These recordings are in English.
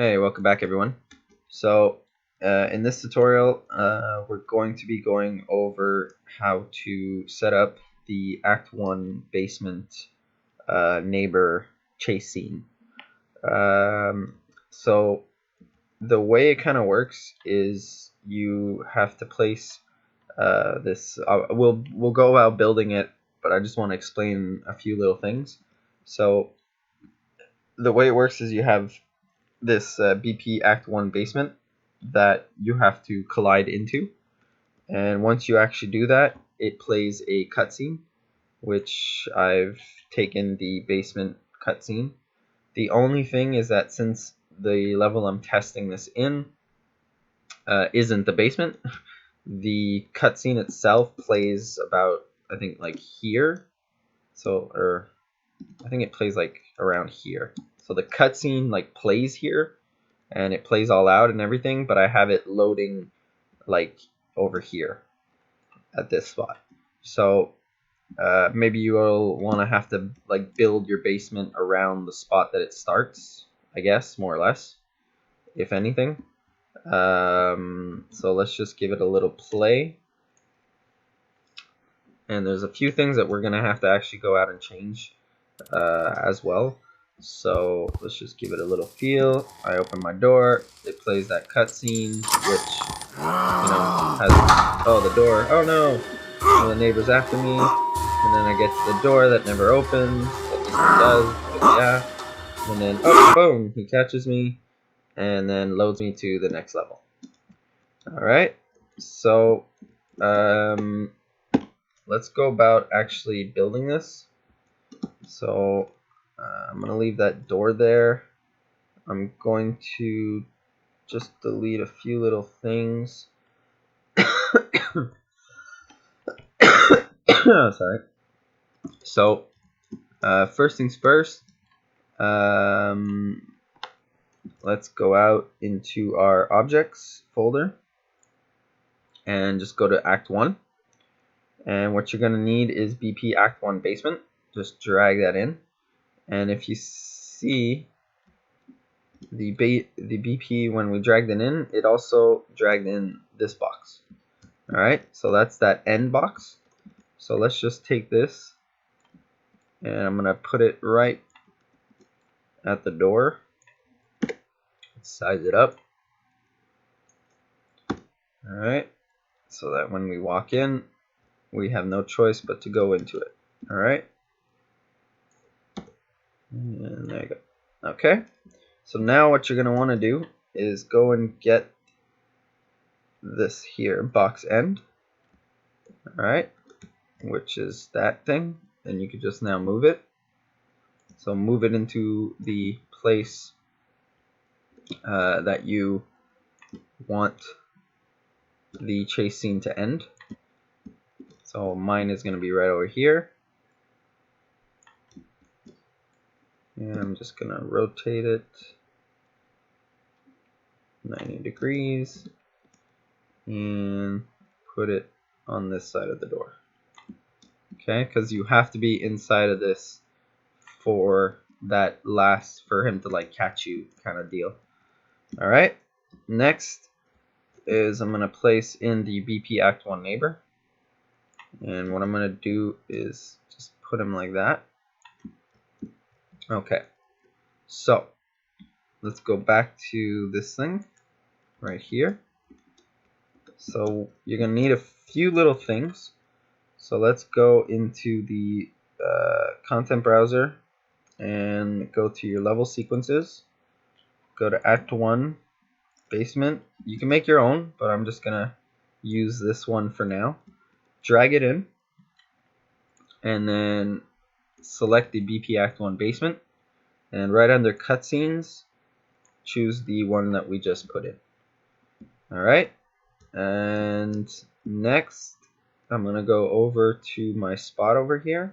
Hey, welcome back everyone. So in this tutorial we're going to be going over how to set up the Act 1 basement neighbor chase scene. So the way it kind of works is you have to place this. We'll go about building it, but I just want to explain a few little things. So the way it works is you have this BP Act 1 basement that you have to collide into. And once you actually do that, it plays a cutscene, which I've taken the basement cutscene. The only thing is that since the level I'm testing this in isn't the basement, the cutscene itself plays about, I think, like here. Or I think it plays like around here. So the cutscene like plays here, and it plays all out and everything, but I have it loading like over here at this spot. So maybe you will want to have to like build your basement around the spot that it starts, I guess, more or less, if anything. So let's just give it a little play. And there's a few things that we're going to have to actually go out and change as well. So let's just give it a little feel. I open my door, it plays that cutscene, which, has, oh, the door, oh no, the neighbor's after me, and then I get to the door that never opens, at least it does, but yeah, and then, oh, boom, he catches me, and then loads me to the next level. Alright, so, let's go about actually building this. So, I'm going to leave that door there. I'm going to just delete a few little things. Sorry. So, first things first, let's go out into our objects folder and just go to Act 1. And what you're going to need is BP Act 1 basement. Just drag that in. And if you see the BP, when we dragged it in, it also dragged in this box. Alright, so that's that end box. So let's just take this, and I'm going to put it right at the door. Let's size it up. Alright, so that when we walk in, we have no choice but to go into it. Alright, and there you go. Okay, so now what you're going to want to do is go and get this here, box end. Alright, which is that thing, and you can just now move it. So move it into the place that you want the chase scene to end. So mine is going to be right over here. And I'm just going to rotate it 90 degrees and put it on this side of the door. Okay, because you have to be inside of this for that for him to like catch you kind of deal. Alright, next is I'm going to place in the BP Act 1 neighbor. And what I'm going to do is just put him like that. Okay, so let's go back to this thing right here. So you're going to need a few little things. So let's go into the content browser and go to your level sequences. Go to Act 1 basement. You can make your own, but I'm just going to use this one for now. Drag it in, and then select the BP Act 1 basement, and right under cutscenes, choose the one that we just put in. Alright, and next I'm going to go over to my spot over here,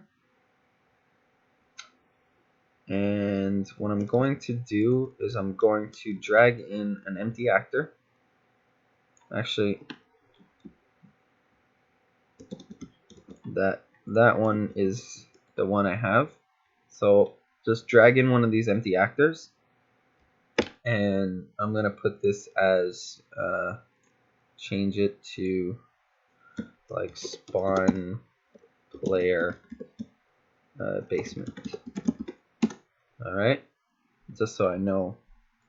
and what I'm going to do is I'm going to drag in an empty actor. Actually, that one is the one I have. So just drag in one of these empty actors, and I'm gonna put this as change it to like spawn player basement. All right, just so I know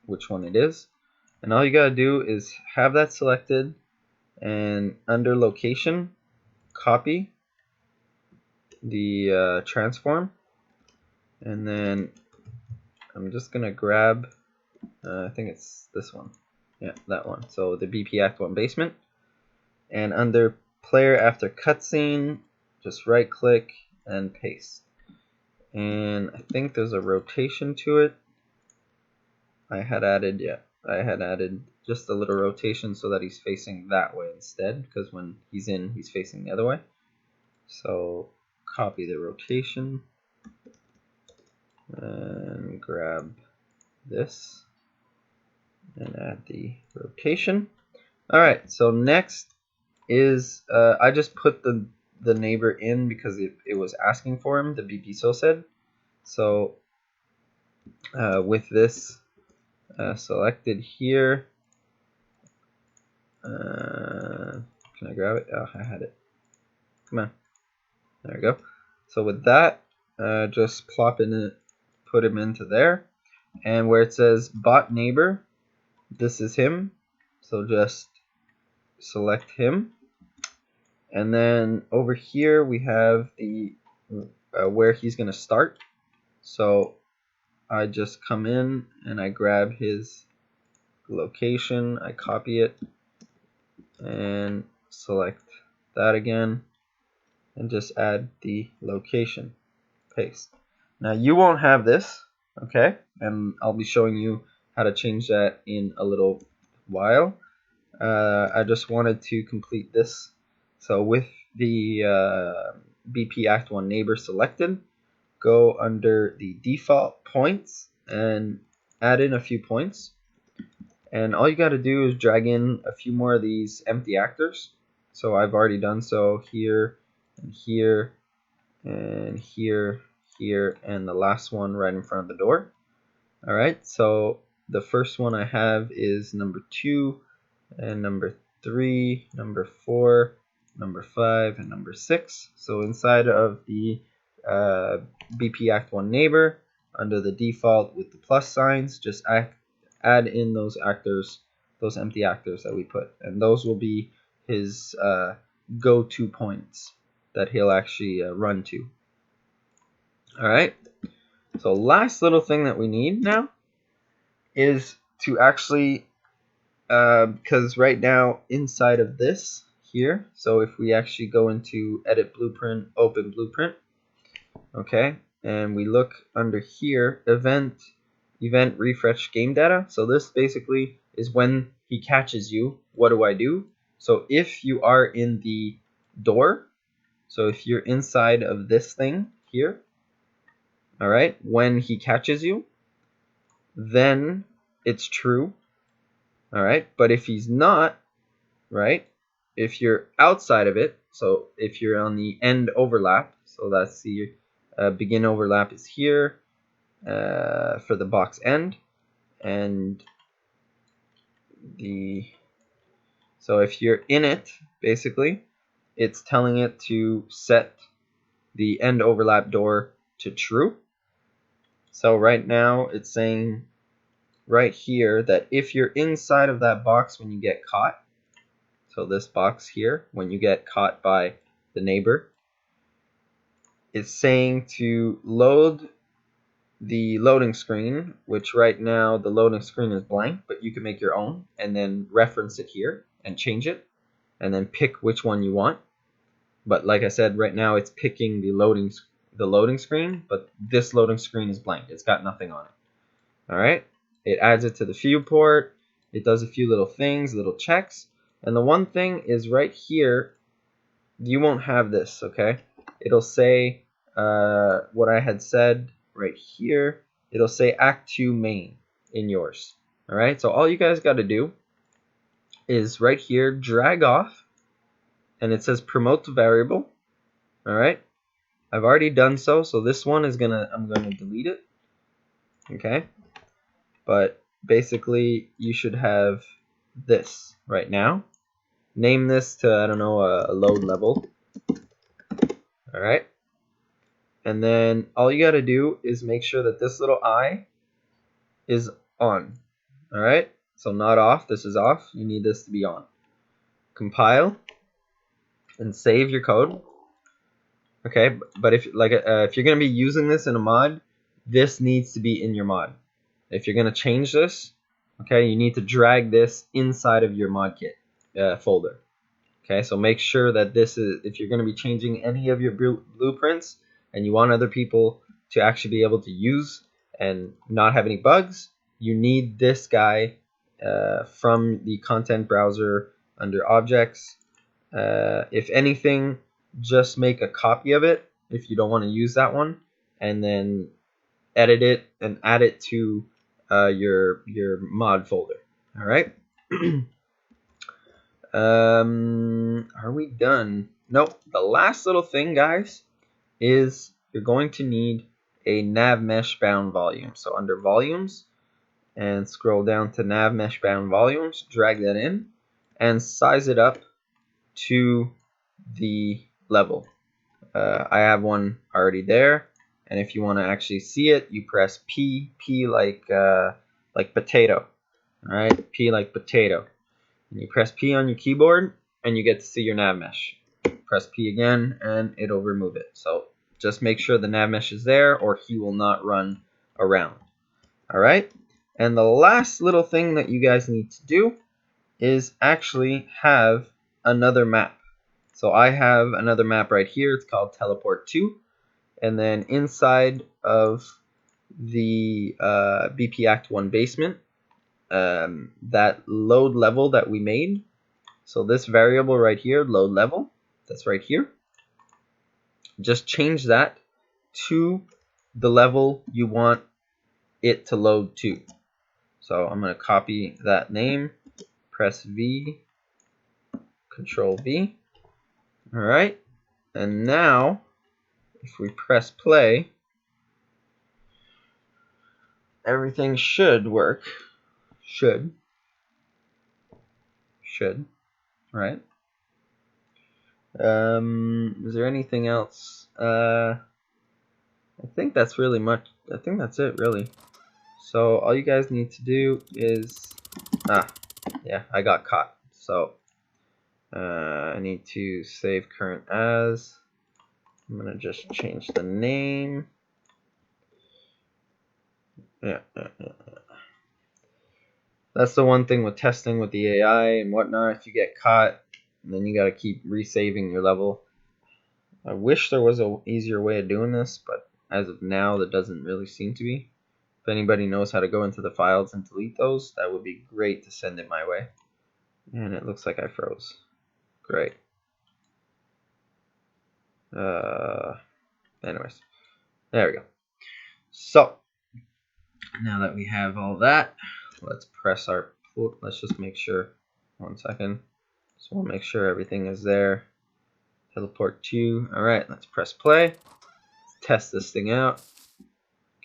which one it is. And all you gotta do is have that selected, and under location, copy the transform, and then I'm just gonna grab, I think it's this one, yeah, that one. So the BP Act 1 basement, and under player after cutscene, just right click and paste. And I think there's a rotation to it. I had added just a little rotation so that he's facing that way instead, because when he's in, he's facing the other way. So copy the rotation and grab this and add the rotation. All right, so next is I just put the neighbor in because it was asking for him, the BPSO said. So with this selected here, can I grab it? Oh, I had it. Come on, there we go. So with that, just plop in it, put him into there, and where it says bot neighbor, this is him. So just select him, and then over here we have the where he's gonna start. So I just come in and I grab his location, I copy it and select that again and just add the location, paste. Now you won't have this, okay, and I'll be showing you how to change that in a little while. I just wanted to complete this. So with the BP Act 1 neighbor selected, go under the default points and add in a few points. And all you got to do is drag in a few more of these empty actors. So I've already done so here and here and here, here, and the last one right in front of the door. All right, so the first one I have is number 2 and number 3, number 4, number 5, and number 6. So inside of the BP Act 1 neighbor, under the default with the plus signs, just add in those actors, those empty actors that we put, and those will be his go-to points that he'll actually run to. All right, so last little thing that we need now is to actually, because right now inside of this here, so if we actually go into edit blueprint, open blueprint, okay, and we look under here, event refresh game data. So this basically is when he catches you, what do I do? So if you are in the door, so if you're inside of this thing here, all right, when he catches you, then it's true. All right, but if he's not, right, if you're outside of it, so if you're on the end overlap, so that's the begin overlap is here for the box end, and so if you're in it, basically, it's telling it to set the end overlap door to true. So right now it's saying right here that if you're inside of that box when you get caught, so this box here, when you get caught by the neighbor, it's saying to load the loading screen, which right now the loading screen is blank, but you can make your own and then reference it here and change it and then pick which one you want. But like I said, right now it's picking the loading screen, but this loading screen is blank. It's got nothing on it. All right, it adds it to the viewport. It does a few little things, little checks. And the one thing is right here, you won't have this, okay? It'll say what I had said right here. It'll say Act 2 main in yours. All right, so all you guys got to do is right here, drag off, and it says promote to variable. All right, I've already done so. So this one is I'm gonna delete it. Okay, but basically you should have this right now. Name this to, I don't know, a load level. All right. And then all you got to do is make sure that this little eye is on. All right. So not off. This is off. You need this to be on. Compile and save your code. Okay. But if you're going to be using this in a mod, this needs to be in your mod. If you're going to change this, okay, you need to drag this inside of your mod kit folder. Okay, so make sure that this is, if you're going to be changing any of your blueprints and you want other people to actually be able to use and not have any bugs, you need this guy from the content browser under objects. If anything, just make a copy of it if you don't want to use that one, and then edit it and add it to your mod folder. All right. Are we done? Nope. The last little thing, guys, is you're going to need a nav mesh bound volume. So under volumes and scroll down to nav mesh bound volumes, drag that in and size it up to the level. I have one already there, and if you want to actually see it, you press P like potato. All right, P like potato. And you press P on your keyboard and you get to see your nav mesh. Press P again and it'll remove it. So just make sure the nav mesh is there or he will not run around. Alright? And the last little thing that you guys need to do is actually have another map. So I have another map right here. It's called Teleport 2. And then inside of the BP Act 1 basement, that load level that we made, so this variable right here, load level, that's right here, just change that to the level you want it to load to. So I'm going to copy that name, press V, Control V. All right, and now if we press play, everything should work. Should, right? Is there anything else? I think that's really much. I think that's it, really. So all you guys need to do is, yeah, I got caught. So I need to save current as. I'm gonna just change the name. Yeah. That's the one thing with testing with the AI and whatnot. If you get caught, then you gotta keep resaving your level. I wish there was an easier way of doing this, but as of now, there doesn't really seem to be. If anybody knows how to go into the files and delete those, that would be great to send it my way. And it looks like I froze. Great. Anyways, there we go. So now that we have all that, let's press our. Let's just make sure. 1 second. So we'll make sure everything is there. Teleport 2. All right, let's press play. Let's test this thing out.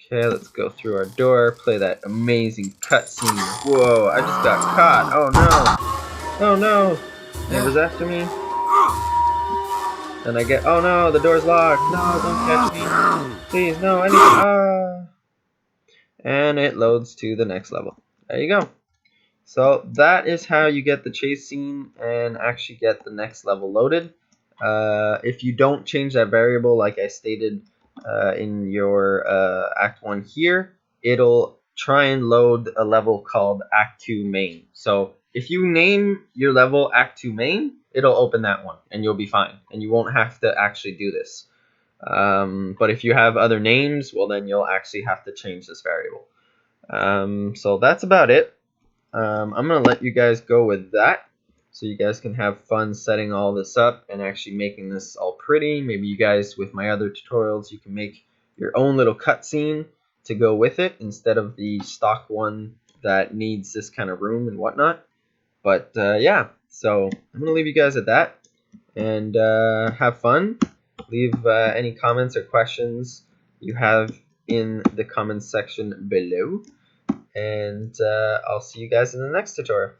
Okay, let's go through our door. Play that amazing cutscene. Whoa! I just got caught. Oh no! Oh no! Neighbor's after me. And I get. Oh no! The door's locked. No! Don't catch me. Please, no! I need. And it loads to the next level. There you go. So that is how you get the chase scene and actually get the next level loaded. If you don't change that variable like I stated in your Act 1 here, it'll try and load a level called Act 2 Main. So if you name your level Act 2 Main, it'll open that one and you'll be fine. And you won't have to actually do this. But if you have other names, well then you'll actually have to change this variable. So that's about it. I'm going to let you guys go with that so you guys can have fun setting all this up and actually making this all pretty. Maybe you guys, with my other tutorials, you can make your own little cutscene to go with it instead of the stock one that needs this kind of room and whatnot. But yeah, so I'm going to leave you guys at that and have fun. Leave any comments or questions you have in the comments section below. and I'll see you guys in the next tutorial.